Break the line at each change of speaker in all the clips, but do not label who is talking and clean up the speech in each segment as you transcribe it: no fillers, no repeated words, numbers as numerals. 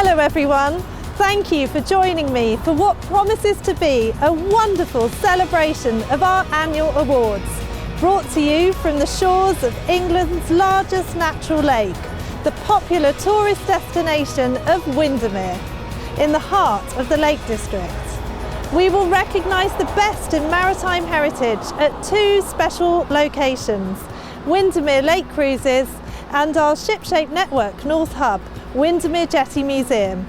Hello everyone, thank you for joining me for what promises to be a wonderful celebration of our annual awards, brought to you from the shores of England's largest natural lake, the popular tourist destination of Windermere, in the heart of the Lake District. We will recognise the best in maritime heritage at two special locations, Windermere Lake Cruises and our ship-shaped network North Hub, Windermere Jetty Museum,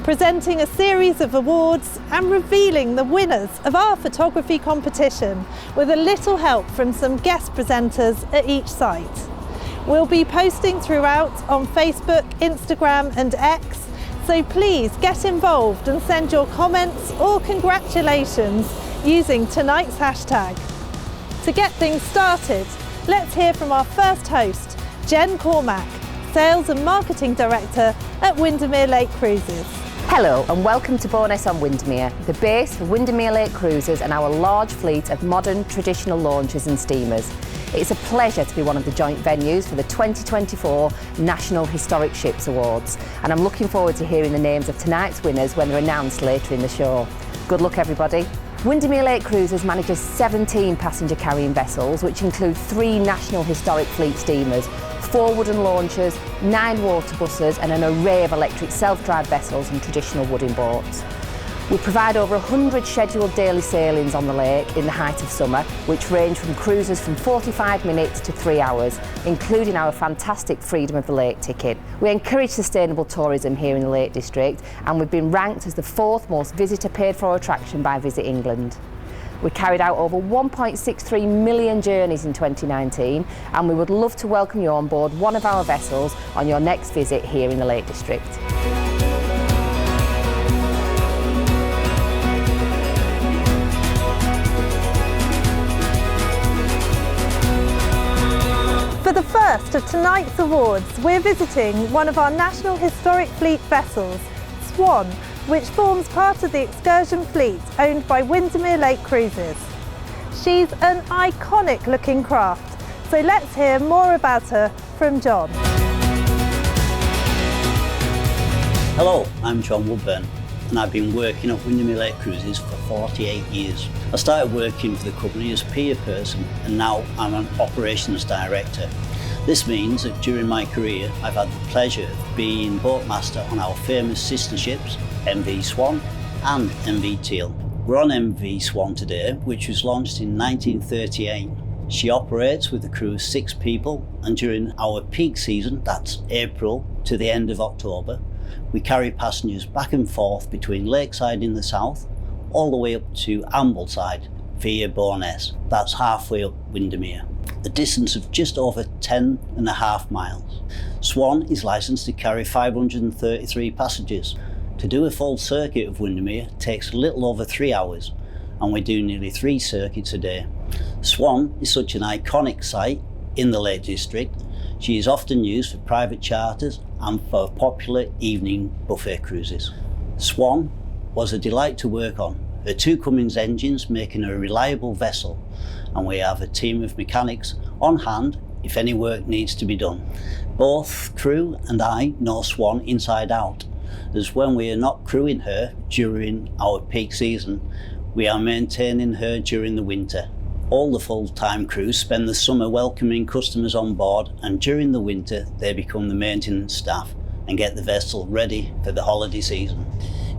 presenting a series of awards and revealing the winners of our photography competition with a little help from some guest presenters at each site. We'll be posting throughout on Facebook, Instagram and X, so please get involved and send your comments or congratulations using tonight's hashtag. To get things started, let's hear from our first host, Jen Cormack, Sales and Marketing Director at Windermere Lake Cruises.
Hello and welcome to Bowness on Windermere, the base for Windermere Lake Cruises and our large fleet of modern traditional launches and steamers. It's a pleasure to be one of the joint venues for the 2024 National Historic Ships Awards, and I'm looking forward to hearing the names of tonight's winners when they're announced later in the show. Good luck everybody. Windermere Lake Cruises manages 17 passenger carrying vessels, which include 3 National Historic Fleet steamers, 4 wooden launchers, 9 water buses and an array of electric self-drive vessels and traditional wooden boats. We provide over 100 scheduled daily sailings on the lake in the height of summer, which range from cruises from 45 minutes to 3 hours, including our fantastic Freedom of the Lake ticket. We encourage sustainable tourism here in the Lake District, and we've been ranked as the 4th most visitor paid for attraction by Visit England. We carried out over 1.63 million journeys in 2019, and we would love to welcome you on board one of our vessels on your next visit here in the Lake District.
For the first of tonight's awards, we're visiting one of our National Historic Fleet vessels, Swan, which forms part of the excursion fleet owned by Windermere Lake Cruises. She's an iconic looking craft, so let's hear more about her from John.
Hello, I'm John Woodburn and I've been working at Windermere Lake Cruises for 48 years. I started working for the company as pier person and now I'm an operations director. This means that during my career I've had the pleasure of being boatmaster on our famous sister ships, MV Swan and MV Teal. We're on MV Swan today, which was launched in 1938. She operates with a crew of 6 people, and during our peak season, that's April to the end of October, we carry passengers back and forth between Lakeside in the south, all the way up to Ambleside via Bowness. That's halfway up Windermere, a distance of just over 10.5 miles. Swan is licensed to carry 533 passengers. To do a full circuit of Windermere takes a little over 3 hours, and we do nearly 3 circuits a day. Swan is such an iconic site in the Lake District. She is often used for private charters and for popular evening buffet cruises. Swan was a delight to work on. Her 2 Cummins engines making her a reliable vessel, and we have a team of mechanics on hand if any work needs to be done. Both crew and I know Swan inside out, as when we are not crewing her during our peak season, we are maintaining her during the winter. All the full-time crews spend the summer welcoming customers on board, and during the winter they become the maintenance staff and get the vessel ready for the holiday season.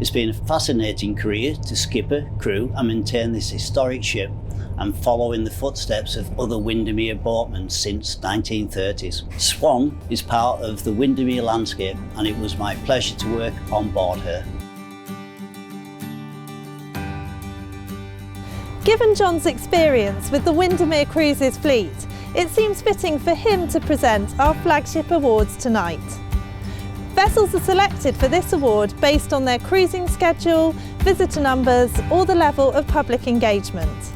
It's been a fascinating career to skipper, crew and maintain this historic ship and follow in the footsteps of other Windermere boatmen since 1930s. Swan is part of the Windermere landscape, and it was my pleasure to work on board her.
Given John's experience with the Windermere Cruises fleet, it seems fitting for him to present our flagship awards tonight. Vessels are selected for this award based on their cruising schedule, visitor numbers or the level of public engagement.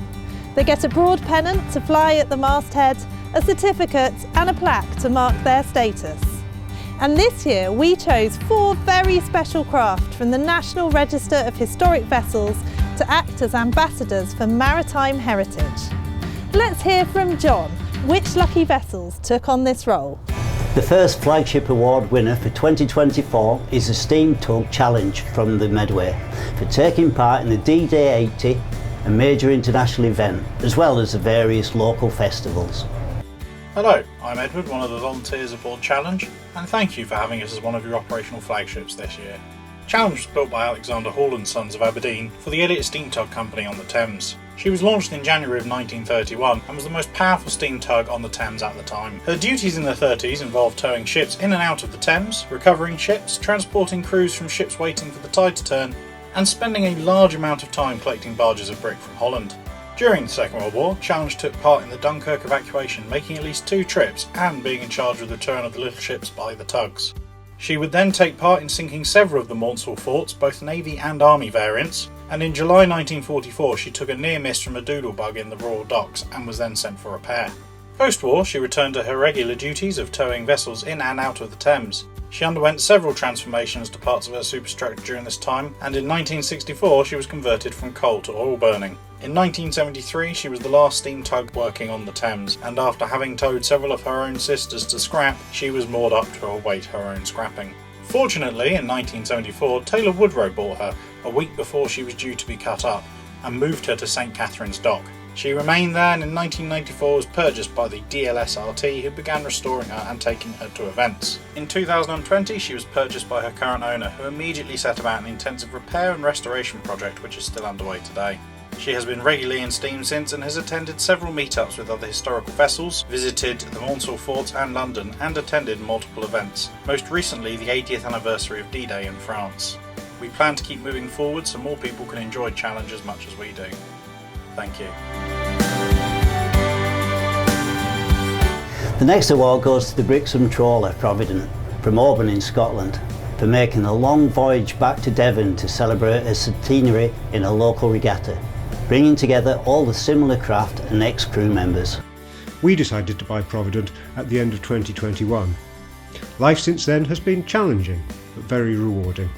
They get a broad pennant to fly at the masthead, a certificate and a plaque to mark their status. And this year we chose 4 very special craft from the National Register of Historic Vessels to act as ambassadors for maritime heritage. Let's hear from John which lucky vessels took on this role.
The first Flagship Award winner for 2024 is the Steam Tug Challenge from the Medway for taking part in the D-Day 80, a major international event, as well as the various local festivals.
Hello, I'm Edward, one of the volunteers aboard Challenge, and thank you for having us as one of your operational flagships this year. Challenge was built by Alexander Hall and Sons of Aberdeen for the Elliott Steam Tug Company on the Thames. She was launched in January of 1931 and was the most powerful steam tug on the Thames at the time. Her duties in the 30s involved towing ships in and out of the Thames, recovering ships, transporting crews from ships waiting for the tide to turn, and spending a large amount of time collecting barges of brick from Holland. During the Second World War, Challenge took part in the Dunkirk evacuation, making at least 2 trips and being in charge of the return of the little ships by the tugs. She would then take part in sinking several of the Maunsell forts, both Navy and Army variants, and in July 1944 she took a near miss from a doodlebug in the Royal Docks and was then sent for repair. Post-war, she returned to her regular duties of towing vessels in and out of the Thames. She underwent several transformations to parts of her superstructure during this time, and in 1964 she was converted from coal to oil burning. In 1973 she was the last steam tug working on the Thames, and after having towed several of her own sisters to scrap, she was moored up to await her own scrapping. Fortunately, in 1974 Taylor Woodrow bought her a week before she was due to be cut up, and moved her to St Catherine's Dock. She remained there and in 1994 was purchased by the DLSRT, who began restoring her and taking her to events. In 2020 she was purchased by her current owner, who immediately set about an intensive repair and restoration project which is still underway today. She has been regularly in steam since and has attended several meetups with other historical vessels, visited the Maunsell forts and London, and attended multiple events, most recently the 80th anniversary of D-Day in France. We plan to keep moving forward so more people can enjoy Challenge as much as we do. Thank you.
The next award goes to the Brixham trawler Provident from Auburn in Scotland for making a long voyage back to Devon to celebrate a centenary in a local regatta, bringing together all the similar craft and ex-crew members.
We decided to buy Provident at the end of 2021. Life since then has been challenging but very rewarding,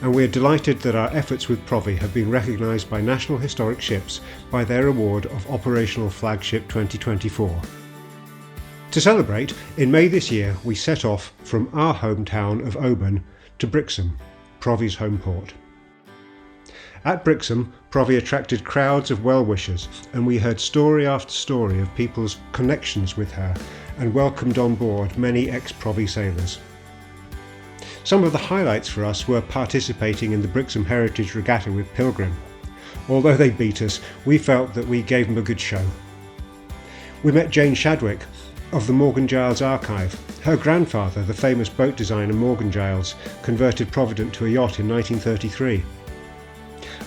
and we are delighted that our efforts with Provi have been recognised by National Historic Ships by their award of Operational Flagship 2024. To celebrate, in May this year we set off from our hometown of Auburn to Brixham, Provi's home port. At Brixham, Provi attracted crowds of well-wishers, and we heard story after story of people's connections with her and welcomed on board many ex-Provi sailors. Some of the highlights for us were participating in the Brixham Heritage Regatta with Pilgrim. Although they beat us, we felt that we gave them a good show. We met Jane Shadwick of the Morgan Giles Archive. Her grandfather, the famous boat designer Morgan Giles, converted Provident to a yacht in 1933.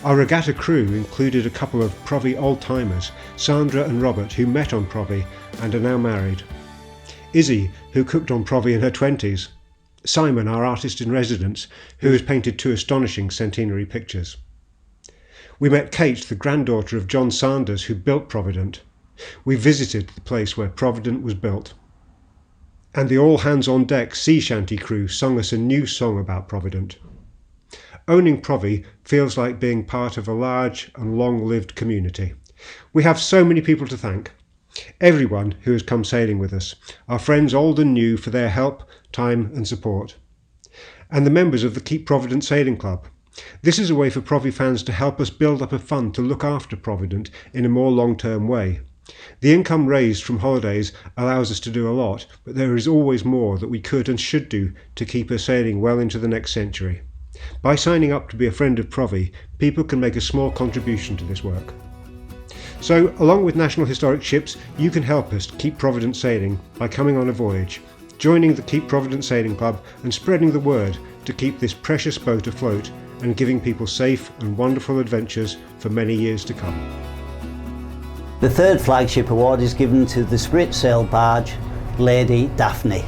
Our regatta crew included a couple of Provi old-timers, Sandra and Robert, who met on Provi and are now married. Izzy, who cooked on Provi in her 20s. Simon, our artist in residence, who has painted 2 astonishing centenary pictures. We met Kate, the granddaughter of John Sanders, who built Provident. We visited the place where Provident was built. And the all-hands-on-deck sea shanty crew sung us a new song about Provident. Owning Provi feels like being part of a large and long-lived community. We have so many people to thank. Everyone who has come sailing with us, our friends old and new, for their help, time and support. And the members of the Keep Provident Sailing Club. This is a way for Provi fans to help us build up a fund to look after Provident in a more long-term way. The income raised from holidays allows us to do a lot, but there is always more that we could and should do to keep her sailing well into the next century. By signing up to be a friend of Provi, people can make a small contribution to this work. So, along with National Historic Ships, you can help us to keep Provident sailing by coming on a voyage, joining the Keep Provident Sailing Club and spreading the word to keep this precious boat afloat and giving people safe and wonderful adventures for many years to come.
The third Flagship Award is given to the sprit sail barge Lady Daphne,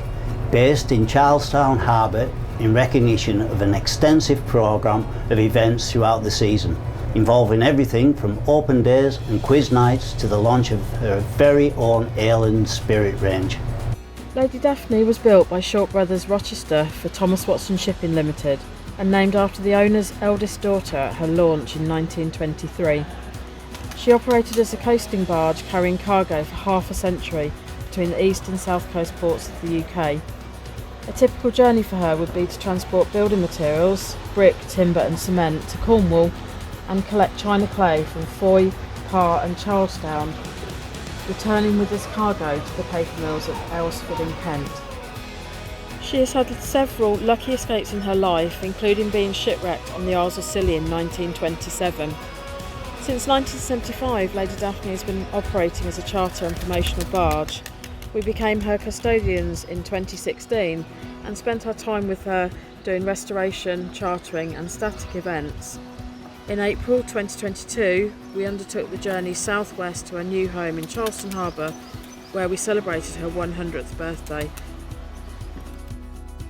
based in Charlestown Harbour, in recognition of an extensive programme of events throughout the season, involving everything from open days and quiz nights to the launch of her very own ale and spirit range.
Lady Daphne was built by Short Brothers Rochester for Thomas Watson Shipping Limited and named after the owner's eldest daughter at her launch in 1923. She operated as a coasting barge carrying cargo for half a century between the east and south coast ports of the UK. A typical journey for her would be to transport building materials, brick, timber and cement to Cornwall and collect china clay from Foy, Parr and Charlestown, returning with this cargo to the paper mills at Aylesford in Kent. She has had several lucky escapes in her life, including being shipwrecked on the Isles of Scilly in 1927. Since 1975, Lady Daphne has been operating as a charter and promotional barge. We became her custodians in 2016 and spent our time with her doing restoration, chartering and static events. In April 2022, we undertook the journey southwest to her new home in Charleston Harbour, where we celebrated her 100th birthday.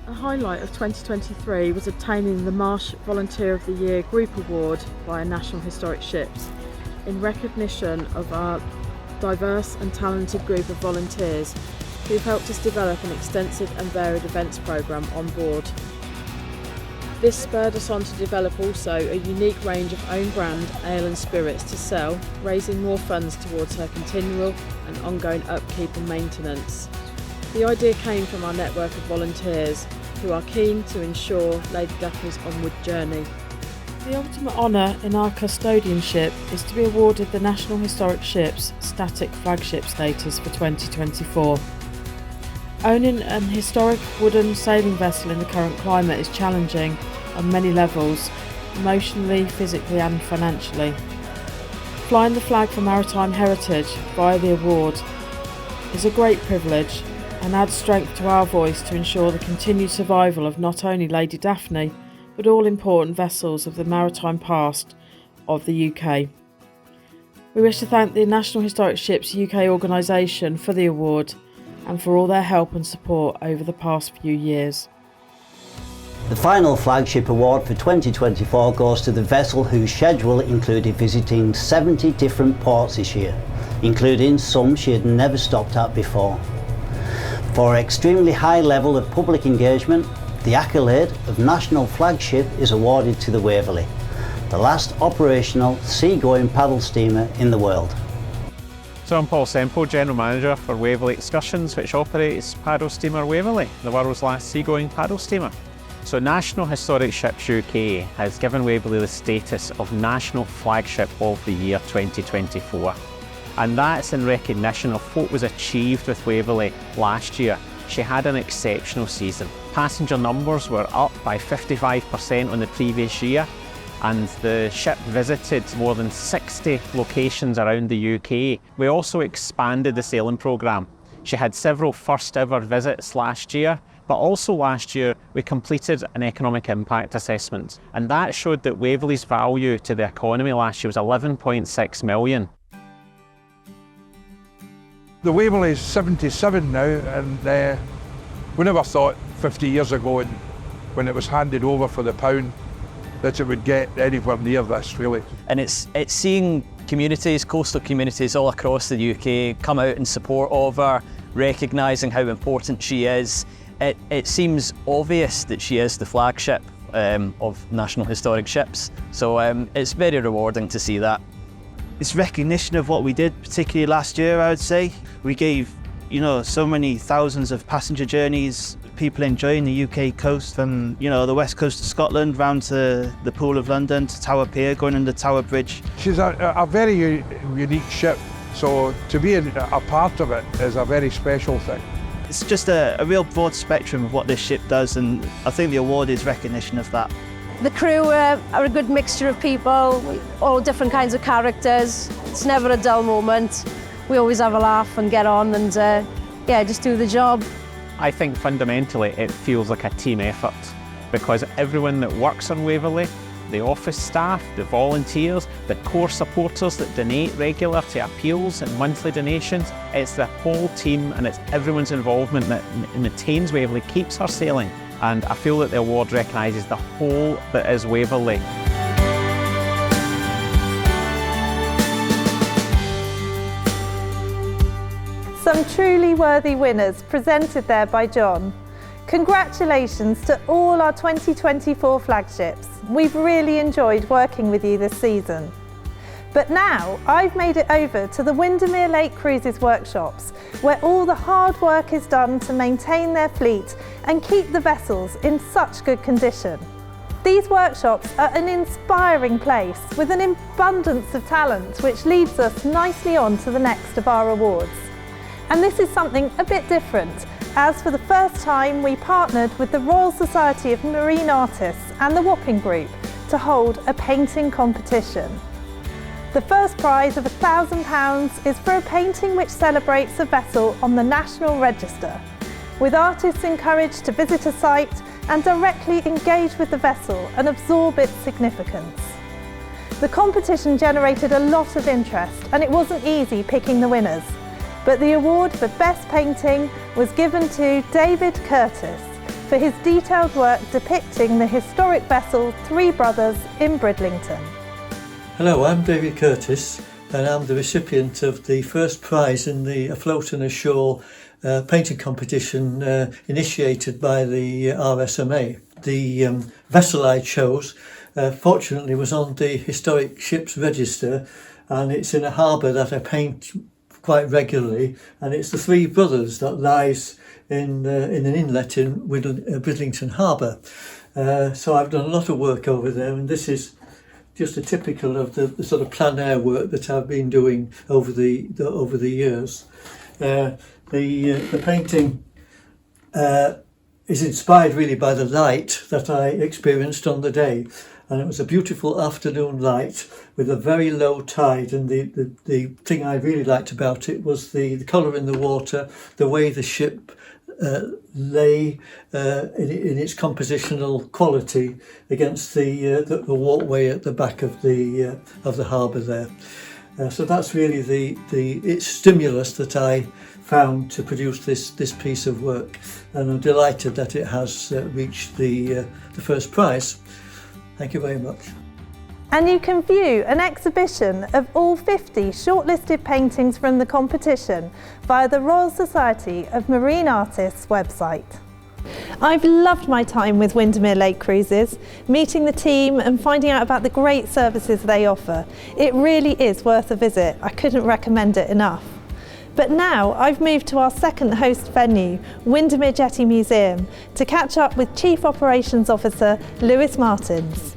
A highlight of 2023 was obtaining the Marsh Volunteer of the Year Group Award by National Historic Ships, in recognition of our diverse and talented group of volunteers who've helped us develop an extensive and varied events programme on board. This spurred us on to develop also a unique range of own brand ale and spirits to sell, raising more funds towards her continual and ongoing upkeep and maintenance. The idea came from our network of volunteers who are keen to ensure Lady Daphne's onward journey. The ultimate honour in our custodianship is to be awarded the National Historic Ships Static Flagship status for 2024. Owning an historic wooden sailing vessel in the current climate is challenging on many levels, emotionally, physically and financially. Flying the flag for maritime heritage via the award is a great privilege and adds strength to our voice to ensure the continued survival of not only Lady Daphne, but all important vessels of the maritime past of the UK. We wish to thank the National Historic Ships UK organisation for the award and for all their help and support over the past few years.
The final flagship award for 2024 goes to the vessel whose schedule included visiting 70 different ports this year, including some she had never stopped at before. For her extremely high level of public engagement, the accolade of National Flagship is awarded to the Waverley, the last operational seagoing paddle steamer in the world.
So I'm Paul Semple, General Manager for Waverley Excursions, which operates paddle steamer Waverley, the world's last seagoing paddle steamer. So National Historic Ships UK has given Waverley the status of National Flagship of the Year 2024. And that's in recognition of what was achieved with Waverley last year. She had an exceptional season. Passenger numbers were up by 55% on the previous year, and the ship visited more than 60 locations around the UK. We also expanded the sailing programme. She had several first ever visits last year, but also last year we completed an economic impact assessment, and that showed that Waverley's value to the economy last year was 11.6 million.
The Waverley is 77 now, and we never thought 50 years ago when it was handed over for the pound that it would get anywhere near this, really.
And it's seeing communities, coastal communities all across the UK come out in support of her, recognising how important she is. It seems obvious that she is the flagship of National Historic Ships, so it's very rewarding to see that.
It's recognition of what we did, particularly last year, I would say. We gave, so many thousands of passenger journeys, people enjoying the UK coast from, the west coast of Scotland round to the Pool of London to Tower Pier, going under Tower Bridge.
She's a very unique ship, so to be a part of it is a very special thing.
It's just a real broad spectrum of what this ship does, and I think the award is recognition of that.
The crew are a good mixture of people, all different kinds of characters. It's never a dull moment. We always have a laugh and get on and just do the job.
I think fundamentally it feels like a team effort, because everyone that works on Waverley, the office staff, the volunteers, the core supporters that donate regular to appeals and monthly donations, it's the whole team and it's everyone's involvement that maintains Waverley, keeps her sailing. And I feel that the award recognises the whole that is Waverley.
Some truly worthy winners presented there by John. Congratulations to all our 2024 flagships. We've really enjoyed working with you this season. But now I've made it over to the Windermere Lake Cruises workshops, where all the hard work is done to maintain their fleet and keep the vessels in such good condition. These workshops are an inspiring place with an abundance of talent, which leads us nicely on to the next of our awards. And this is something a bit different, as for the first time we partnered with the Royal Society of Marine Artists and the Wapping Group to hold a painting competition. The first prize of £1,000 is for a painting which celebrates a vessel on the National Register, with artists encouraged to visit a site and directly engage with the vessel and absorb its significance. The competition generated a lot of interest and it wasn't easy picking the winners, but the award for Best Painting was given to David Curtis for his detailed work depicting the historic vessel Three Brothers in Bridlington.
Hello, I'm David Curtis and I'm the recipient of the first prize in the Afloat and Ashore painting competition initiated by the RSMA. The vessel I chose fortunately was on the Historic Ships Register, and it's in a harbour that I paint quite regularly, and it's the Three Brothers that lies in an inlet in Bridlington Harbour. So I've done a lot of work over there, and this is just a typical of the sort of plein air work that I've been doing over the years. The painting is inspired really by the light that I experienced on the day, and it was a beautiful afternoon light with a very low tide, and the thing I really liked about it was the colour in the water, the way the ship lay in its compositional quality against the walkway at the back of the harbour there. So that's really its stimulus that I found to produce this piece of work, and I'm delighted that it has reached the first prize. Thank you very much.
And you can view an exhibition of all 50 shortlisted paintings from the competition via the Royal Society of Marine Artists website. I've loved my time with Windermere Lake Cruises, meeting the team and finding out about the great services they offer. It really is worth a visit. I couldn't recommend it enough. But now I've moved to our second host venue, Windermere Jetty Museum, to catch up with Chief Operations Officer Lewis Martins.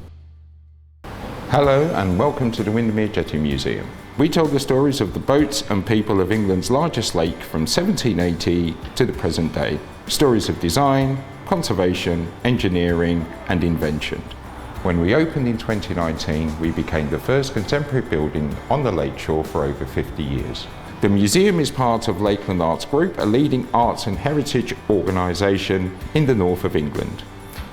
Hello and welcome to the Windermere Jetty Museum. We tell the stories of the boats and people of England's largest lake from 1780 to the present day. Stories of design, conservation, engineering and invention. When we opened in 2019, we became the first contemporary building on the lakeshore for over 50 years. The museum is part of Lakeland Arts Group, a leading arts and heritage organisation in the north of England.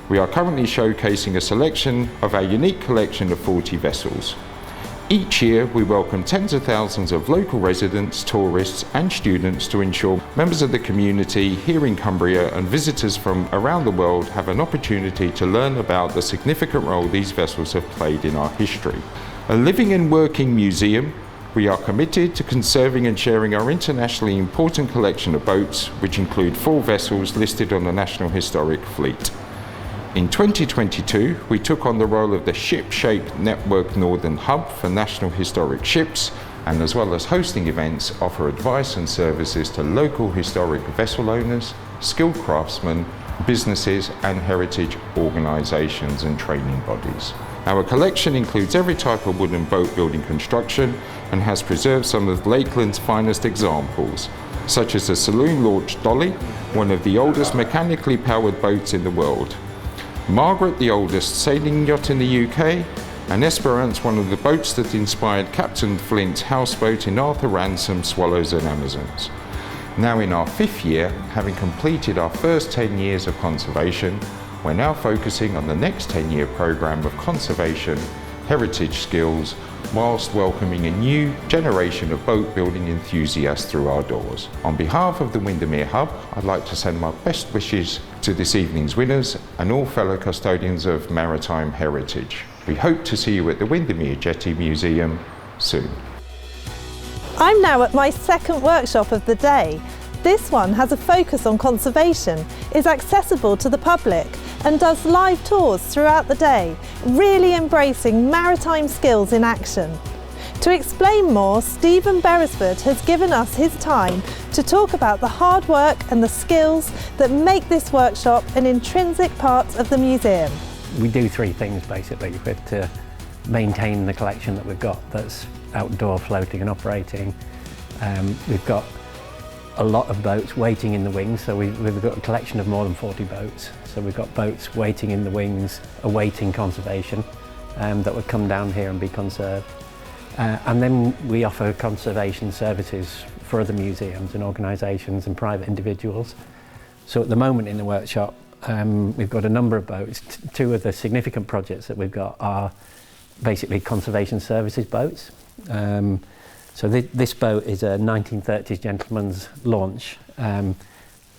We are currently showcasing a selection of our unique collection of 40 vessels. Each year we welcome tens of thousands of local residents, tourists and students to ensure members of the community here in Cumbria and visitors from around the world have an opportunity to learn about the significant role these vessels have played in our history. A living and working museum, we are committed to conserving and sharing our internationally important collection of boats, which include 4 vessels listed on the National Historic Fleet. In 2022, we took on the role of the Ship-Shaped Network Northern Hub for National Historic Ships, and as well as hosting events, offer advice and services to local historic vessel owners, skilled craftsmen, businesses and heritage organisations and training bodies. Our collection includes every type of wooden boat building construction and has preserved some of Lakeland's finest examples, such as the saloon-launched Dolly, one of the oldest mechanically powered boats in the world, Margaret, the oldest sailing yacht in the UK, and Esperance, one of the boats that inspired Captain Flint's houseboat in Arthur Ransom's Swallows and Amazons. Now in our 5th year, having completed our first 10 years of conservation, we're now focusing on the next 10-year programme of conservation, heritage skills, whilst welcoming a new generation of boat building enthusiasts through our doors. On behalf of the Windermere Hub, I'd like to send my best wishes to this evening's winners and all fellow custodians of maritime heritage. We hope to see you at the Windermere Jetty Museum soon.
I'm now at my second workshop of the day. This one has a focus on conservation, is accessible to the public and does live tours throughout the day, really embracing maritime skills in action. To explain more, Stephen Beresford has given us his time to talk about the hard work and the skills that make this workshop an intrinsic part of the museum.
We do three things basically. We have to maintain the collection that we've got that's outdoor, floating and operating. We've got a lot of boats waiting in the wings, so we've got a collection of more than 40 boats. So we've got boats waiting in the wings, awaiting conservation, that would come down here and be conserved. And then we offer conservation services for other museums and organisations and private individuals. So at the moment in the workshop, we've got a number of boats. Two of the significant projects that we've got are basically conservation services boats. So this boat is a 1930s gentleman's launch,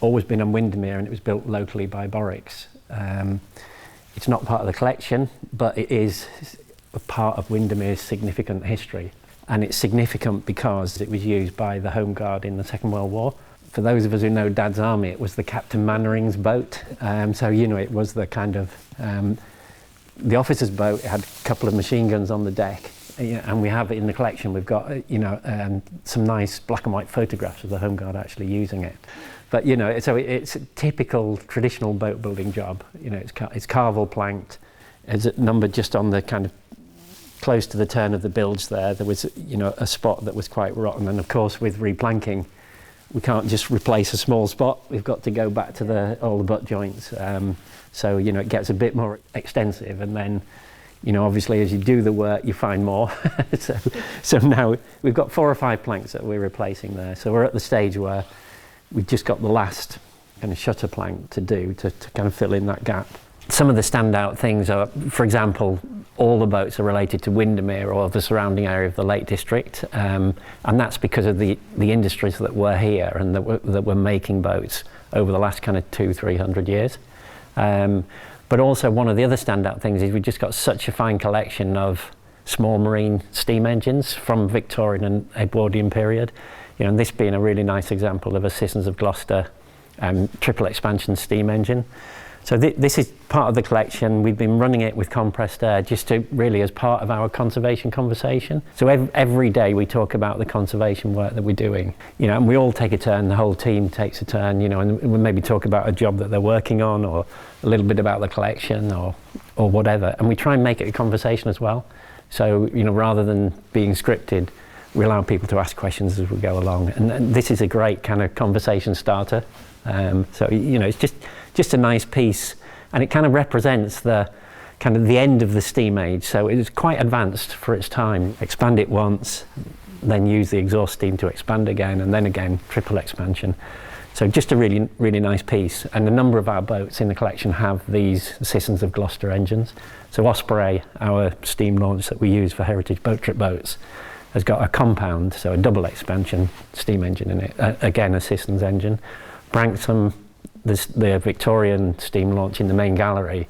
always been on Windermere, and it was built locally by Boricks. It's not part of the collection, but it is a part of Windermere's significant history. And it's significant because it was used by the Home Guard in the Second World War. For those of us who know Dad's Army, it was the Captain Mannering's boat. So, you know, it was the kind of, the officer's boat. It had a couple of machine guns on the deck. And we have it in the collection. We've got, you know, some nice black and white photographs of the Home Guard actually using it. But, you know, so it's a typical traditional boat building job. You know, it's carvel planked. It's numbered just on the kind of close to the turn of the bilge there. There was, you know, a spot that was quite rotten. And of course, with replanking, we can't just replace a small spot. We've got to go back to all the butt joints. So, you know, it gets a bit more extensive. And then, you know, obviously as you do the work, you find more. so now we've got 4 or 5 planks that we're replacing there. So we're at the stage where we've just got the last kind of shutter plank to do to kind of fill in that gap. Some of the standout things are, for example, all the boats are related to Windermere or the surrounding area of the Lake District, and that's because of the industries that were here and that were making boats over the last kind of 200-300 years. But also one of the other standout things is we've just got such a fine collection of small marine steam engines from Victorian and Edwardian period. You know, and this being a really nice example of a Citizens of Gloucester triple expansion steam engine. So this is part of the collection. We've been running it with compressed air just to really as part of our conservation conversation. So every day we talk about the conservation work that we're doing, you know, and we all take a turn, the whole team takes a turn, you know, and we maybe talk about a job that they're working on or a little bit about the collection or whatever. And we try and make it a conversation as well. So, you know, rather than being scripted, we allow people to ask questions as we go along. And this is a great kind of conversation starter. So, you know, it's just a nice piece, and it kind of represents the kind of the end of the steam age. So it was quite advanced for its time. Expand it once, then use the exhaust steam to expand again, and then again triple expansion. So just a really, really nice piece. And a number of our boats in the collection have these Citizens of Gloucester engines. So Osprey, our steam launch that we use for heritage boat trip boats, has got a compound, so a double expansion steam engine in it. Again, a Citizens engine. Branksome, the Victorian steam launch in the main gallery,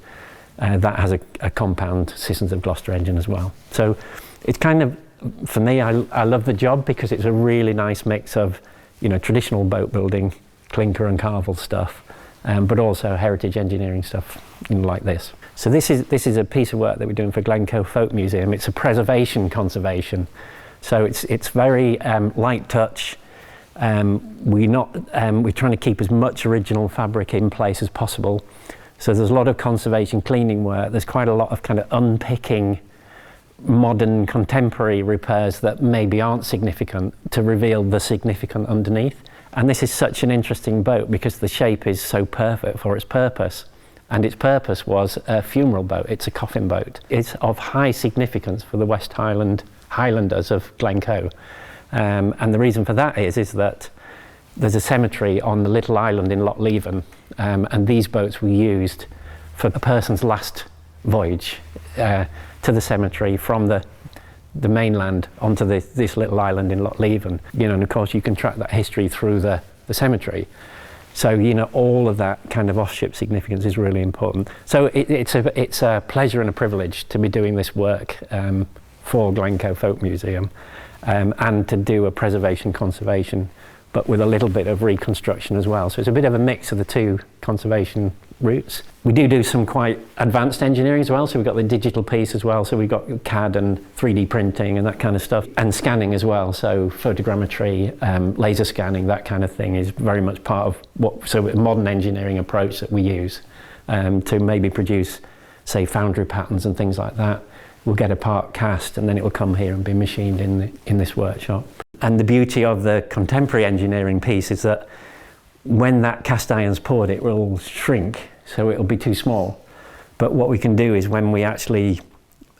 that has a compound Citizens of Gloucester engine as well. So it's kind of, for me, I love the job because it's a really nice mix of, you know, traditional boat building, clinker and carvel stuff, but also heritage engineering stuff, you know, like this. So this is a piece of work that we're doing for Glencoe Folk Museum. It's a preservation conservation. So it's very light touch. We're trying to keep as much original fabric in place as possible. So there's a lot of conservation cleaning work. There's quite a lot of kind of unpicking modern contemporary repairs that maybe aren't significant to reveal the significant underneath. And this is such an interesting boat because the shape is so perfect for its purpose. And its purpose was a funeral boat. It's a coffin boat. It's of high significance for the West Highlanders of Glencoe. And the reason for that is that there's a cemetery on the little island in Loch Leven, and these boats were used for a person's last voyage to the cemetery from the mainland onto this little island in Loch Leven. You know, and of course you can track that history through the cemetery. So, you know, all of that kind of off-ship significance is really important. So it's a pleasure and a privilege to be doing this work for Glencoe Folk Museum, and to do a preservation conservation but with a little bit of reconstruction as well. So it's a bit of a mix of the two conservation routes. We do some quite advanced engineering as well, so we've got the digital piece as well, so we've got CAD and 3D printing and that kind of stuff, and scanning as well, so photogrammetry, laser scanning, that kind of thing is very much part of a modern engineering approach that we use to maybe produce, say, foundry patterns and things like that. We'll get a part cast and then it will come here and be machined in this workshop. And the beauty of the contemporary engineering piece is that when that cast iron's poured, it will shrink, so it'll be too small. But what we can do is when we actually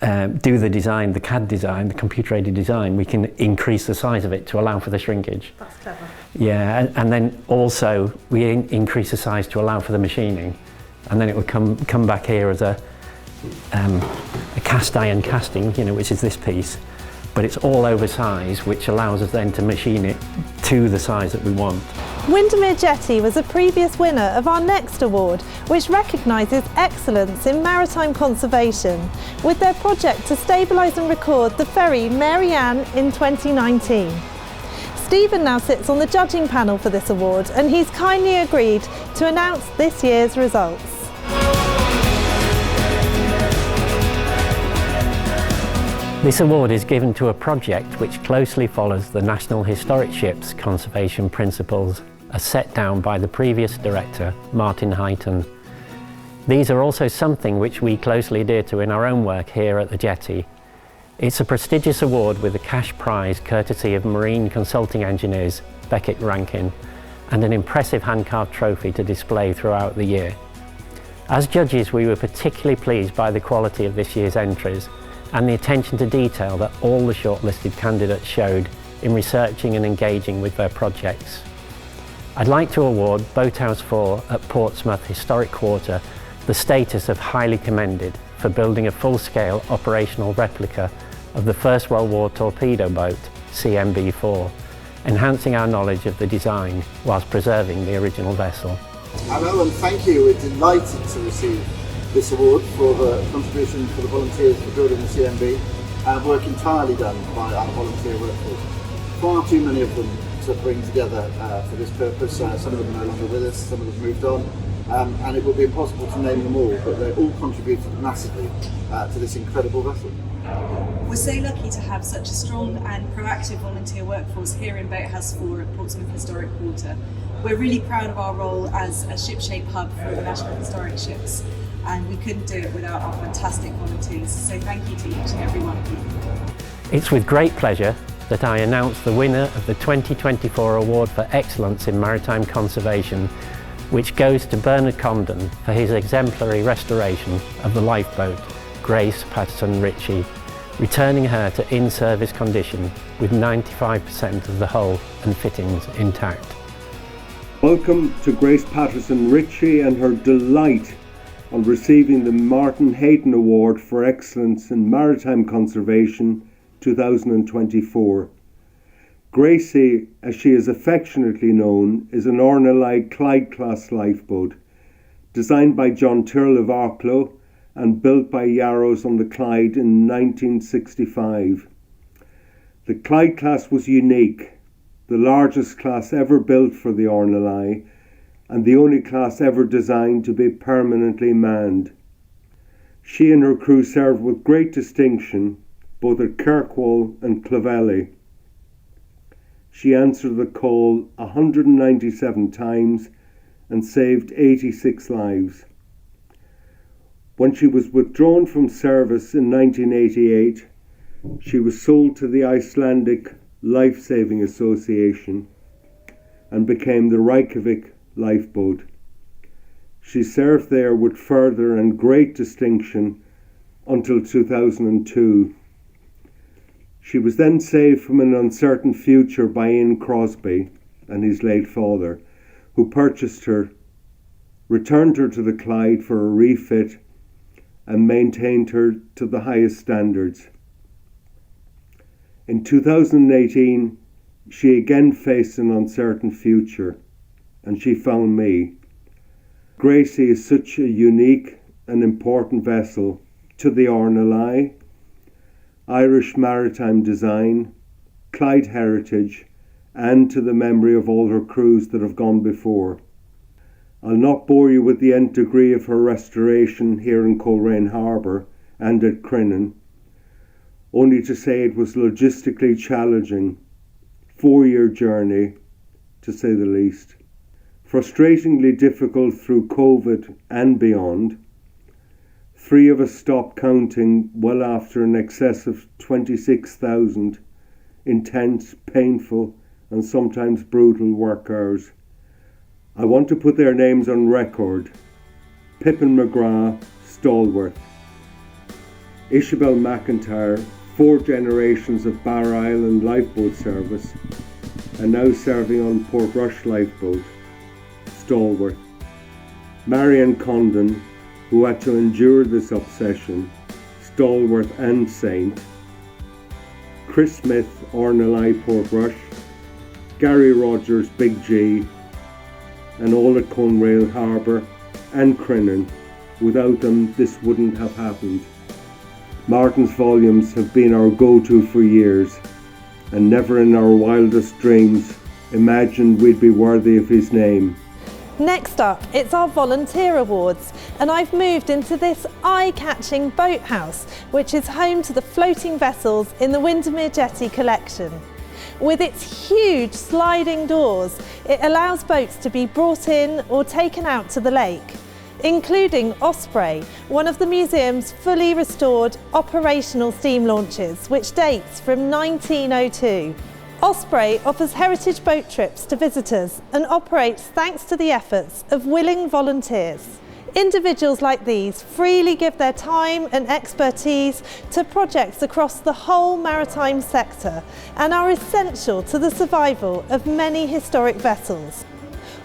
do the design, the CAD design, the computer-aided design, we can increase the size of it to allow for the shrinkage.
That's clever.
Yeah, and then also we increase the size to allow for the machining, and then it will come back here as a cast iron casting, which is this piece. But it's all oversized, which allows us then to machine it to the size that we want.
Windermere Jetty was a previous winner of our next award, which recognises excellence in maritime conservation, with their project to stabilise and record the ferry Mary Ann in 2019. Stephen now sits on the judging panel for this award, and he's kindly agreed to announce this year's results.
This award is given to a project which closely follows the National Historic Ships conservation principles as set down by the previous director, Martin Heighton. These are also something which we closely adhere to in our own work here at the Jetty. It's a prestigious award with a cash prize courtesy of marine consulting engineers Beckett Rankin and an impressive hand-carved trophy to display throughout the year. As judges, we were particularly pleased by the quality of this year's entries and the attention to detail that all the shortlisted candidates showed in researching and engaging with their projects. I'd like to award Boathouse 4 at Portsmouth Historic Quarter the status of highly commended for building a full-scale operational replica of the First World War torpedo boat CMB 4, enhancing our knowledge of the design whilst preserving the original vessel.
Hello and thank you. We're delighted to receive this award for the contribution for the volunteers for building the CMB, and work entirely done by our volunteer workforce. Far too many of them to bring together for this purpose. Some of them are no longer with us, some of them have moved on, and it would be impossible to name them all, but they all contributed massively to this incredible vessel.
We're so lucky to have such a strong and proactive volunteer workforce here in Boathouse 4 at Portsmouth Historic Quarter. We're really proud of our role as a ship-shape hub for the National Historic Ships, and we couldn't do it without our fantastic volunteers, so thank you to each and every one of you.
It's with great pleasure that I announce the winner of the 2024 Award for Excellence in Maritime Conservation, which goes to Bernard Comden for his exemplary restoration of the lifeboat Grace Patterson Ritchie, returning her to in-service condition with 95% of the hull and fittings intact.
Welcome to Grace Patterson Ritchie and her delight on receiving the Martin Hayden Award for Excellence in Maritime Conservation 2024. Gracie, as she is affectionately known, is an Ornelai Clyde-class lifeboat, designed by John Tyrrell of Arklow and built by Yarrows on the Clyde in 1965. The Clyde class was unique, the largest class ever built for the Ornelai, and the only class ever designed to be permanently manned. She and her crew served with great distinction both at Kirkwall and Clovelly. She answered the call 197 times and saved 86 lives. When she was withdrawn from service in 1988, she was sold to the Icelandic Life Saving Association and became the Reykjavik lifeboat. She served there with further and great distinction until 2002. She was then saved from an uncertain future by Ian Crosby and his late father, who purchased her, returned her to the Clyde for a refit, and maintained her to the highest standards. In 2018, she again faced an uncertain future, and she found me. Gracie is such a unique and important vessel to the Ornelai, Irish maritime design, Clyde heritage, and to the memory of all her crews that have gone before. I'll not bore you with the nth degree of her restoration here in Coleraine Harbour and at Crinan, only to say it was logistically challenging, 4-year journey to say the least. Frustratingly difficult through COVID and beyond. 3 of us stopped counting well after an excess of 26,000 intense, painful and sometimes brutal work hours. I want to put their names on record. Pippin McGrath, stalwart. Isabel McIntyre, 4 generations of Barr Island lifeboat service, and now serving on Portrush lifeboat, stalwart. Marion Condon, who had to endure this obsession, stalwart and saint. Chris Smith, Ornelai Portrush. Gary Rogers, Big G, and all at Conrail Harbour and Crinan. Without them, this wouldn't have happened. Martin's volumes have been our go-to for years, and never in our wildest dreams imagined we'd be worthy of his name.
Next up, it's our Volunteer Awards, and I've moved into this eye-catching boathouse, which is home to the floating vessels in the Windermere Jetty collection. With its huge sliding doors, it allows boats to be brought in or taken out to the lake, including Osprey, one of the museum's fully restored operational steam launches, which dates from 1902. Osprey offers heritage boat trips to visitors and operates thanks to the efforts of willing volunteers. Individuals like these freely give their time and expertise to projects across the whole maritime sector and are essential to the survival of many historic vessels.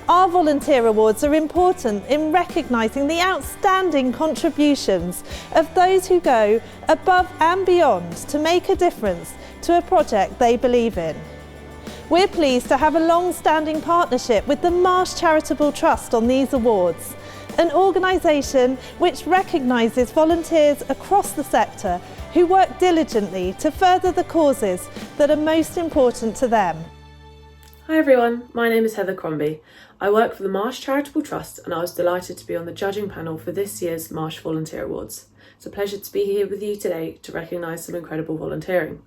Our Volunteer Awards are important in recognising the outstanding contributions of those who go above and beyond to make a difference to a project they believe in. We're pleased to have a long-standing partnership with the Marsh Charitable Trust on these awards, an organisation which recognises volunteers across the sector who work diligently to further the causes that are most important to them.
Hi everyone, my name is Heather Crombie. I work for the Marsh Charitable Trust and I was delighted to be on the judging panel for this year's Marsh Volunteer Awards. It's a pleasure to be here with you today to recognise some incredible volunteering.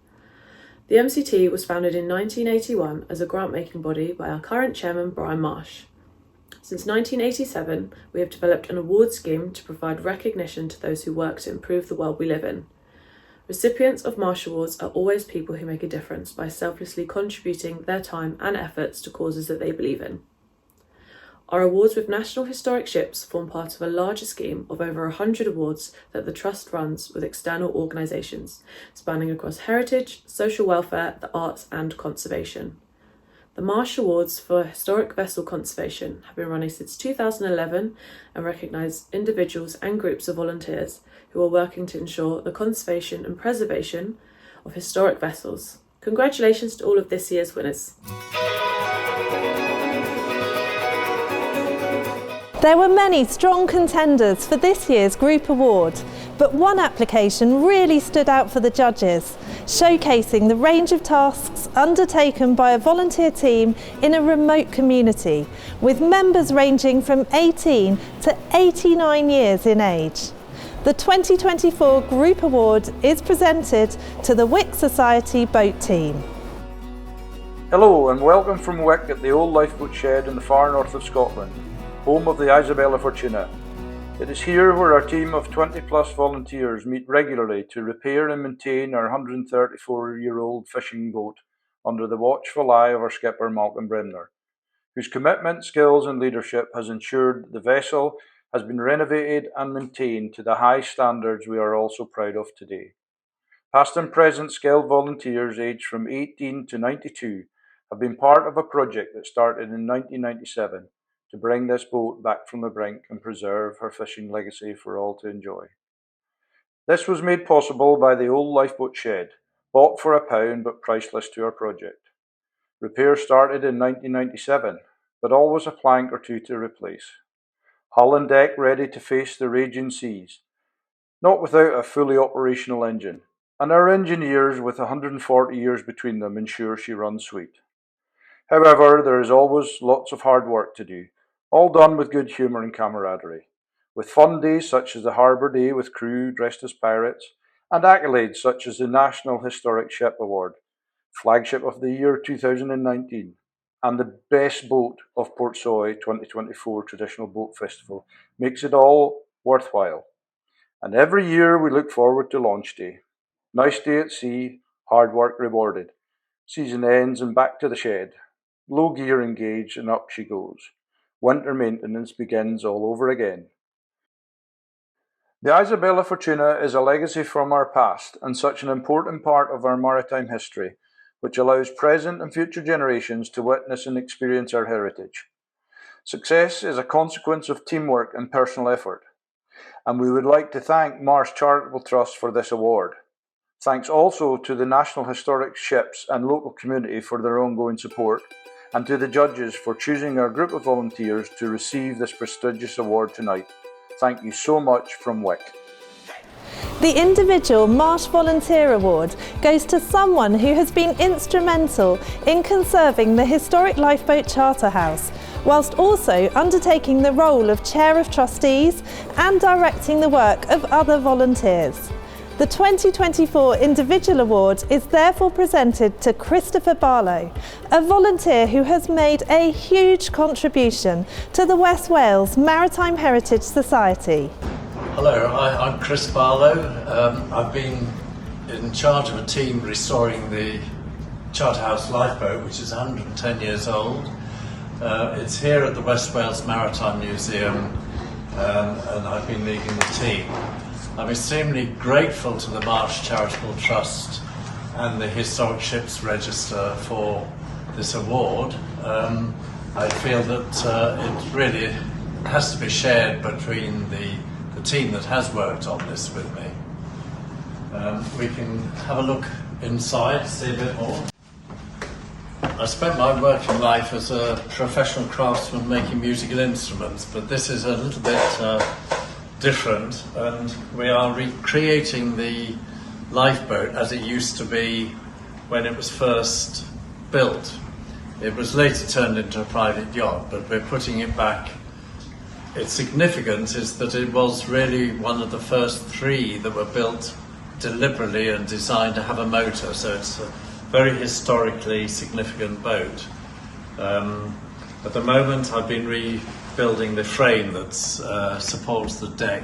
The MCT was founded in 1981 as a grant-making body by our current chairman Brian Marsh. Since 1987, we have developed an award scheme to provide recognition to those who work to improve the world we live in. Recipients of Marsh Awards are always people who make a difference by selflessly contributing their time and efforts to causes that they believe in. Our awards with National Historic Ships form part of a larger scheme of over 100 awards that the Trust runs with external organisations, spanning across heritage, social welfare, the arts and conservation. The Marsh Awards for Historic Vessel Conservation have been running since 2011 and recognise individuals and groups of volunteers who are working to ensure the conservation and preservation of historic vessels. Congratulations to all of this year's winners.
There were many strong contenders for this year's group award, but one application really stood out for the judges, showcasing the range of tasks undertaken by a volunteer team in a remote community, with members ranging from 18 to 89 years in age. The 2024 Group Award is presented to the Wick Society boat team.
Hello and welcome from Wick at the old lifeboat shed in the far north of Scotland, home of the Isabella Fortuna. It is here where our team of 20 plus volunteers meet regularly to repair and maintain our 134-year-old fishing boat under the watchful eye of our skipper Malcolm Bremner, whose commitment, skills and leadership has ensured the vessel has been renovated and maintained to the high standards we are all so proud of today. Past and present skilled volunteers aged from 18 to 92 have been part of a project that started in 1997 to bring this boat back from the brink and preserve her fishing legacy for all to enjoy. This was made possible by the old lifeboat shed, bought for £1 but priceless to our project. Repair started in 1997, but always a plank or two to replace. Hull and deck ready to face the raging seas, not without a fully operational engine, and our engineers with 140 years between them ensure she runs sweet. However, there is always lots of hard work to do, all done with good humour and camaraderie, with fun days such as the Harbour Day with crew dressed as pirates, and accolades such as the National Historic Ship Award, Flagship of the Year 2019, and the Best Boat of Portsoy 2024 Traditional Boat Festival makes it all worthwhile. And every year we look forward to launch day. Nice day at sea, hard work rewarded. Season ends and back to the shed. Low gear engaged and up she goes. Winter maintenance begins all over again. The Isabella Fortuna is a legacy from our past and such an important part of our maritime history, which allows present and future generations to witness and experience our heritage. Success is a consequence of teamwork and personal effort, and we would like to thank Marsh Charitable Trust for this award. Thanks also to the National Historic Ships and local community for their ongoing support, and to the judges for choosing our group of volunteers to receive this prestigious award tonight. Thank you so much from WIC.
The individual Marsh Volunteer Award goes to someone who has been instrumental in conserving the historic lifeboat Charterhouse, whilst also undertaking the role of Chair of Trustees and directing the work of other volunteers. The 2024 Individual Award is therefore presented to Christopher Barlow, a volunteer who has made a huge contribution to the West Wales Maritime Heritage Society.
Hello, I'm Chris Barlow. I've been in charge of a team restoring the Charterhouse lifeboat, which is 110 years old. It's here at the West Wales Maritime Museum, and I've been leading the team. I'm extremely grateful to the Marsh Charitable Trust and the Historic Ships Register for this award. I feel that it really has to be shared between the team that has worked on this with me. We can have a look inside, see a bit more. I spent my working life as a professional craftsman making musical instruments, but this is a little bit different, and we are recreating the lifeboat as it used to be when it was first built. It was later turned into a private yacht, but we're putting it back. Its significance is that it was really one of the first three that were built deliberately and designed to have a motor, so it's a very historically significant boat. At the moment I've been rebuilding the frame that supports the deck,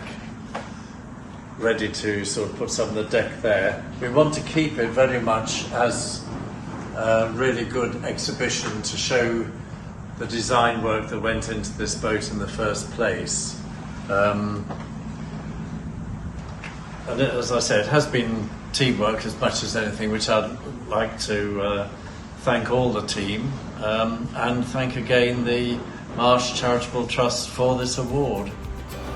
ready to sort of put some of the deck there. We want to keep it very much as a really good exhibition to show the design work that went into this boat in the first place. And as I said, it has been teamwork as much as anything, which I'd like to thank all the team and thank again the Marsh Charitable Trust for this award.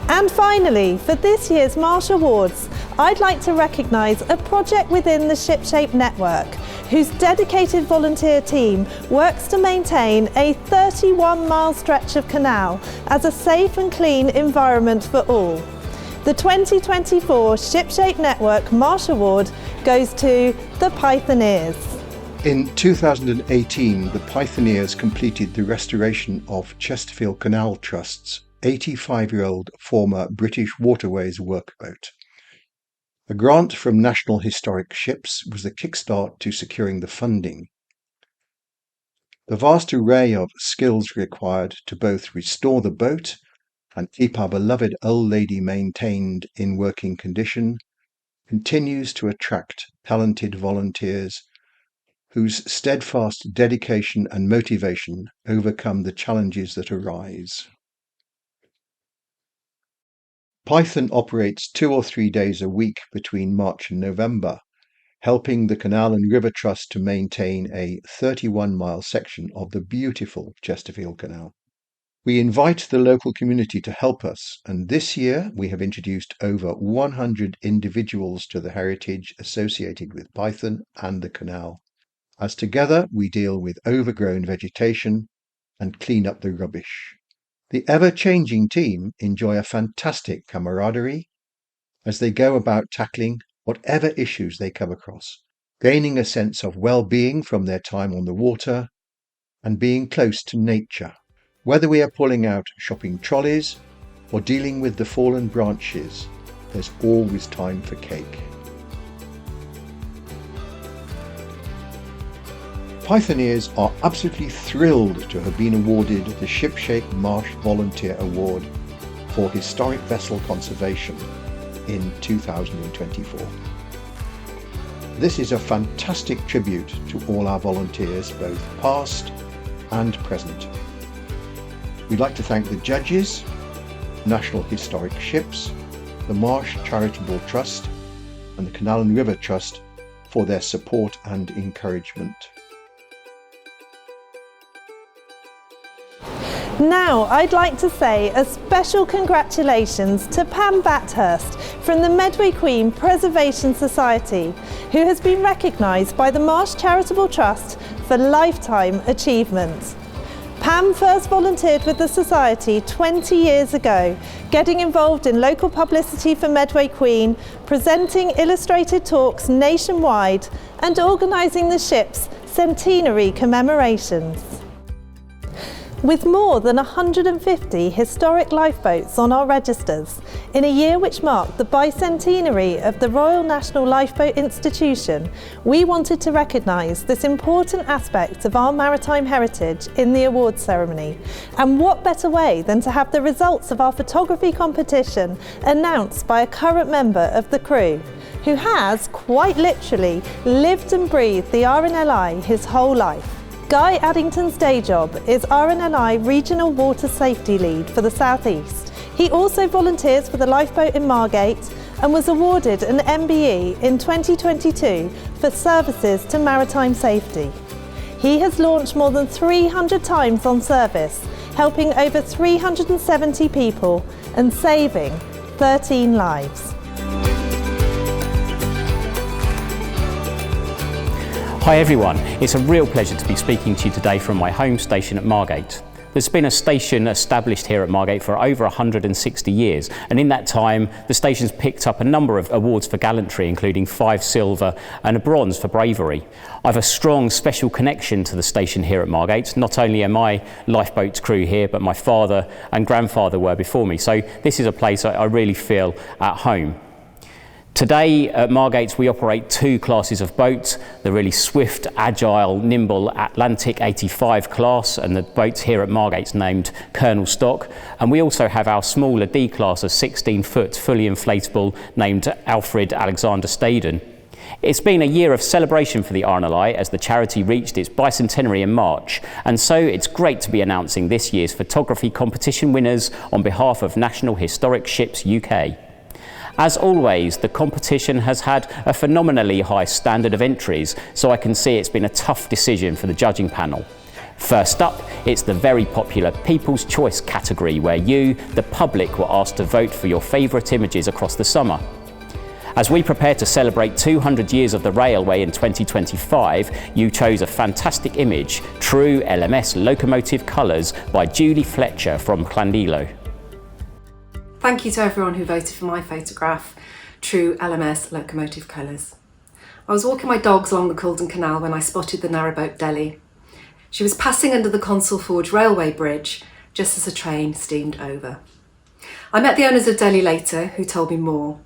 And finally, for this year's Marsh Awards, I'd like to recognise a project within the ShipShape network, whose dedicated volunteer team works to maintain a 31-mile stretch of canal as a safe and clean environment for all. The 2024 ShipShape Network Marsh Award goes to the Pythoneers.
In 2018, the Pythoneers completed the restoration of Chesterfield Canal Trust's 85-year-old former British Waterways workboat. A grant from National Historic Ships was the kickstart to securing the funding. The vast array of skills required to both restore the boat and keep our beloved old lady maintained in working condition continues to attract talented volunteers whose steadfast dedication and motivation overcome the challenges that arise. Python operates 2 or 3 days a week between March and November, helping the Canal and River Trust to maintain a 31-mile section of the beautiful Chesterfield Canal. We invite the local community to help us, and this year we have introduced over 100 individuals to the heritage associated with Python and the canal, as together we deal with overgrown vegetation and clean up the rubbish. The ever-changing team enjoy a fantastic camaraderie as they go about tackling whatever issues they come across, gaining a sense of well-being from their time on the water and being close to nature. Whether we are pulling out shopping trolleys or dealing with the fallen branches, there's always time for cake. Pythoneers are absolutely thrilled to have been awarded the Shipshape Marsh Volunteer Award for Historic Vessel Conservation in 2024. This is a fantastic tribute to all our volunteers, both past and present. We'd like to thank the judges, National Historic Ships, the Marsh Charitable Trust and the Canal and River Trust for their support and encouragement.
Now I'd like to say a special congratulations to Pam Bathurst from the Medway Queen Preservation Society, who has been recognised by the Marsh Charitable Trust for lifetime achievement. Pam first volunteered with the Society 20 years ago, getting involved in local publicity for Medway Queen, presenting illustrated talks nationwide and organising the ship's centenary commemorations. With more than 150 historic lifeboats on our registers, in a year which marked the bicentenary of the Royal National Lifeboat Institution, we wanted to recognise this important aspect of our maritime heritage in the awards ceremony. And what better way than to have the results of our photography competition announced by a current member of the crew, who has, quite literally, lived and breathed the RNLI his whole life. Guy Addington's day job is RNLI Regional Water Safety Lead for the South East. He also volunteers for the lifeboat in Margate and was awarded an MBE in 2022 for services to maritime safety. He has launched more than 300 times on service, helping over 370 people and saving 13 lives.
Hi everyone, it's a real pleasure to be speaking to you today from my home station at Margate. There's been a station established here at Margate for over 160 years, and in that time the station's picked up a number of awards for gallantry, including 5 silver and a bronze for bravery. I've a strong special connection to the station here at Margate. Not only am I lifeboat crew here, but my father and grandfather were before me, so this is a place I really feel at home. Today at Margate we operate 2 classes of boats, the really swift, agile, nimble Atlantic 85 class, and the boat here at Margate's named Colonel Stock, and we also have our smaller D class of 16-foot fully inflatable named Alfred Alexander Staden. It's been a year of celebration for the RNLI as the charity reached its bicentenary in March, and so it's great to be announcing this year's photography competition winners on behalf of National Historic Ships UK. As always, the competition has had a phenomenally high standard of entries, so I can see it's been a tough decision for the judging panel. First up, it's the very popular People's Choice category, where you, the public, were asked to vote for your favourite images across the summer. As we prepare to celebrate 200 years of the railway in 2025, you chose a fantastic image, True LMS Locomotive Colours by Julie Fletcher from Llandilo.
Thank you to everyone who voted for my photograph, True LMS Locomotive Colours. I was walking my dogs along the Coulden Canal when I spotted the narrowboat Delhi. She was passing under the Consul Forge railway bridge just as a train steamed over. I met the owners of Delhi later, who told me more.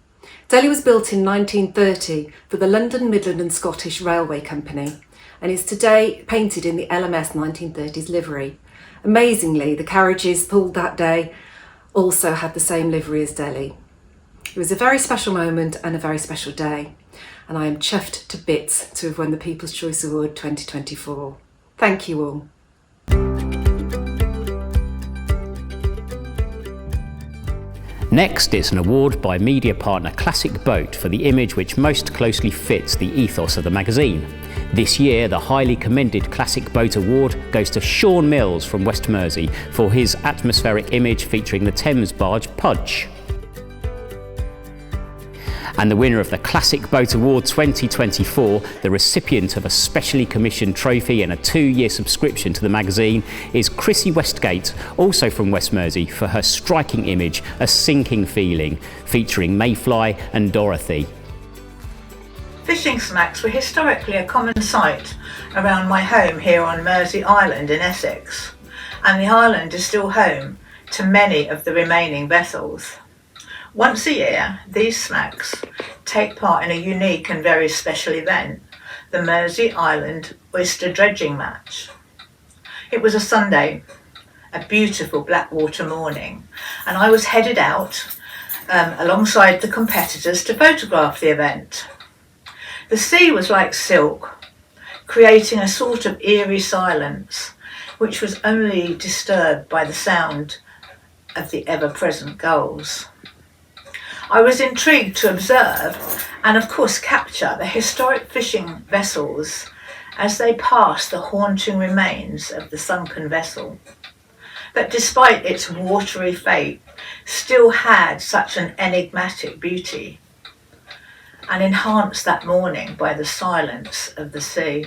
Delhi was built in 1930 for the London, Midland and Scottish Railway Company and is today painted in the LMS 1930s livery. Amazingly, the carriages pulled that day also had the same livery as Delhi. It was a very special moment and a very special day, and I am chuffed to bits to have won the People's Choice Award 2024. Thank you all.
Next, it's an award by media partner Classic Boat for the image which most closely fits the ethos of the magazine. This year, the highly commended Classic Boat Award goes to Sean Mills from West Mersey for his atmospheric image featuring the Thames barge Pudge. And the winner of the Classic Boat Award 2024, the recipient of a specially commissioned trophy and a 2-year subscription to the magazine, is Chrissy Westgate, also from West Mersey, for her striking image, A Sinking Feeling, featuring Mayfly and Dorothy.
Fishing smacks were historically a common sight around my home here on Mersey Island in Essex, and the island is still home to many of the remaining vessels. Once a year, these smacks take part in a unique and very special event, the Mersey Island Oyster Dredging Match. It was a Sunday, a beautiful Blackwater morning, and I was headed out alongside the competitors to photograph the event. The sea was like silk, creating a sort of eerie silence, which was only disturbed by the sound of the ever-present gulls. I was intrigued to observe and of course capture the historic fishing vessels as they passed the haunting remains of the sunken vessel, that despite its watery fate still had such an enigmatic beauty, and enhanced that morning by the silence of the sea.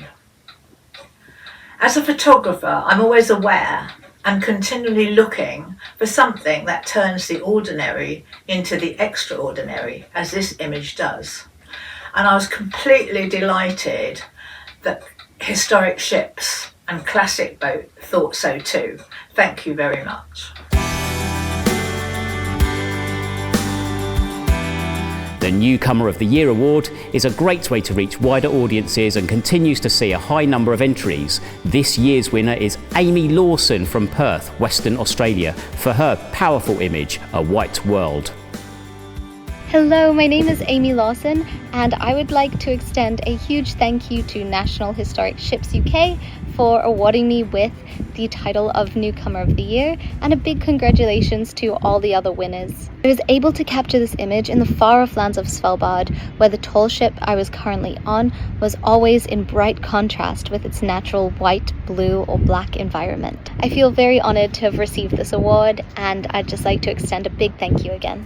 As a photographer, I'm always aware and continually looking for something that turns the ordinary into the extraordinary, as this image does. And I was completely delighted that historic ships and classic boat thought so too. Thank you very much.
The Newcomer of the Year award is a great way to reach wider audiences and continues to see a high number of entries. This year's winner is Amy Lawson from Perth, Western Australia, for her powerful image, A White World.
Hello, my name is Amy Lawson, and I would like to extend a huge thank you to National Historic Ships UK for awarding me with the title of Newcomer of the Year, and a big congratulations to all the other winners. I was able to capture this image in the far-off lands of Svalbard, where the tall ship I was currently on was always in bright contrast with its natural white, blue or black environment. I feel very honoured to have received this award, and I'd just like to extend a big thank you again.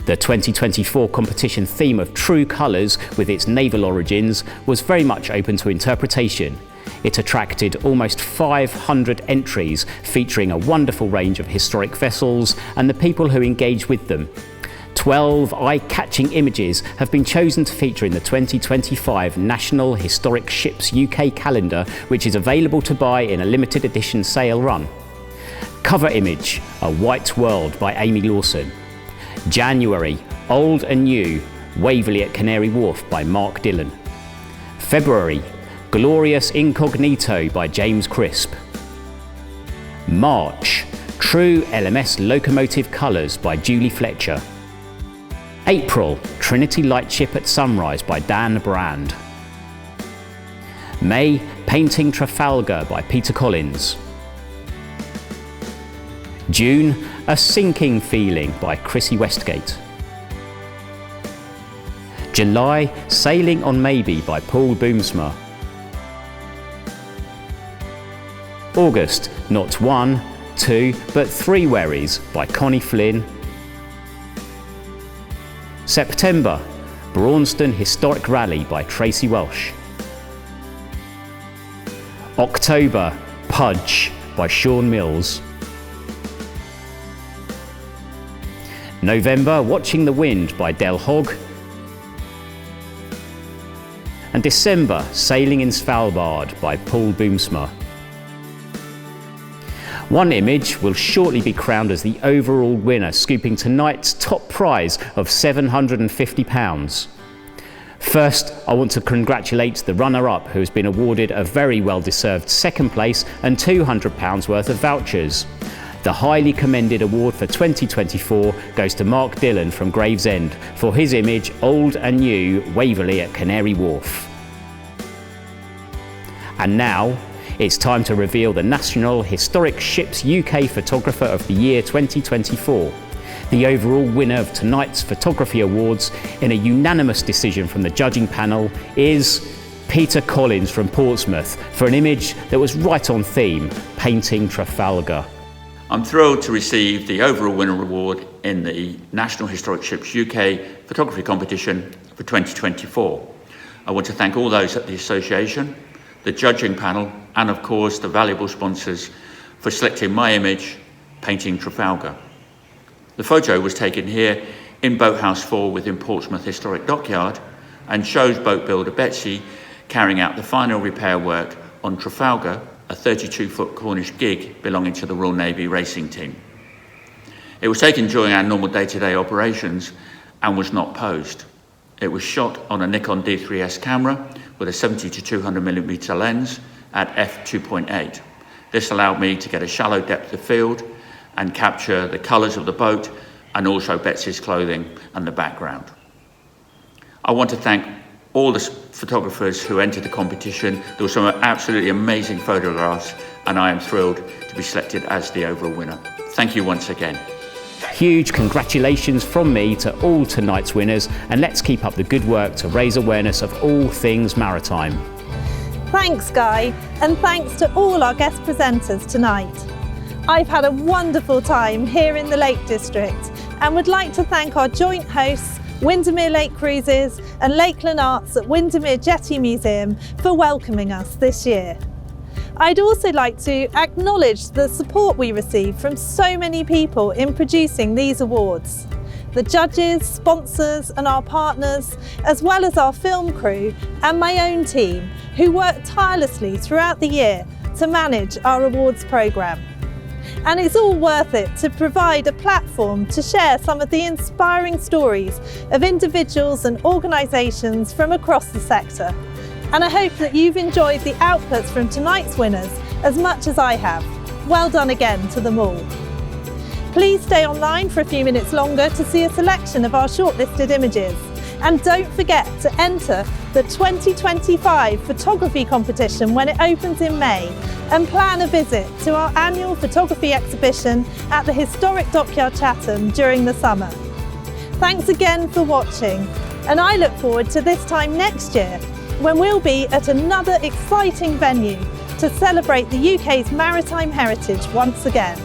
The 2024 competition theme of True Colours, with its naval origins, was very much open to interpretation. It attracted almost 500 entries, featuring a wonderful range of historic vessels and the people who engage with them. 12 eye-catching images have been chosen to feature in the 2025 National Historic Ships UK calendar, which is available to buy in a limited edition sale run. Cover image, A White World by Amy Lawson. January, Old and New, Waverley at Canary Wharf by Mark Dillon. February, Glorious Incognito by James Crisp. March, True LMS Locomotive Colours by Julie Fletcher. April, Trinity Lightship at Sunrise by Dan Brand. May, Painting Trafalgar by Peter Collins. June, A Sinking Feeling by Chrissy Westgate. July, Sailing on Maybe by Paul Boomsma. August, Not One, Two, but Three Wherries by Connie Flynn. September, Braunston Historic Rally by Tracy Welsh. October, Pudge by Sean Mills. November, Watching the Wind by Del Hogg. And December, Sailing in Svalbard by Paul Boomsma. One image will shortly be crowned as the overall winner, scooping tonight's top prize of £750. First, I want to congratulate the runner-up, who has been awarded a very well-deserved second place and £200 worth of vouchers. The highly commended award for 2024 goes to Mark Dillon from Gravesend for his image Old and New, Waverley at Canary Wharf. And now, it's time to reveal the National Historic Ships UK Photographer of the Year 2024. The overall winner of tonight's Photography Awards, in a unanimous decision from the judging panel, is Peter Collins from Portsmouth for an image that was right on theme, Painting Trafalgar.
I'm thrilled to receive the overall winner award in the National Historic Ships UK Photography Competition for 2024. I want to thank all those at the association, the judging panel, and of course the valuable sponsors for selecting my image, Painting Trafalgar. The photo was taken here in Boathouse 4 within Portsmouth Historic Dockyard, and shows boat builder Betsy carrying out the final repair work on Trafalgar, a 32-foot Cornish gig belonging to the Royal Navy racing team. It was taken during our normal day-to-day operations and was not posed. It was shot on a Nikon D3S camera with a 70 to 200mm lens at f2.8. This allowed me to get a shallow depth of field and capture the colours of the boat and also Betsy's clothing and the background. I want to thank all the photographers who entered the competition. There were some absolutely amazing photographs, and I am thrilled to be selected as the overall winner. Thank you once again.
Huge congratulations from me to all tonight's winners, and let's keep up the good work to raise awareness of all things maritime.
Thanks, Guy, and thanks to all our guest presenters tonight. I've had a wonderful time here in the Lake District and would like to thank our joint hosts, Windermere Lake Cruises and Lakeland Arts at Windermere Jetty Museum for welcoming us this year. I'd also like to acknowledge the support we receive from so many people in producing these awards. The judges, sponsors and our partners, as well as our film crew and my own team who work tirelessly throughout the year to manage our awards programme. And it's all worth it to provide a platform to share some of the inspiring stories of individuals and organisations from across the sector. And I hope that you've enjoyed the outputs from tonight's winners as much as I have. Well done again to them all. Please stay online for a few minutes longer to see a selection of our shortlisted images. And don't forget to enter the 2025 photography competition when it opens in May, and plan a visit to our annual photography exhibition at the historic Dockyard Chatham during the summer. Thanks again for watching, and I look forward to this time next year when we'll be at another exciting venue to celebrate the UK's maritime heritage once again.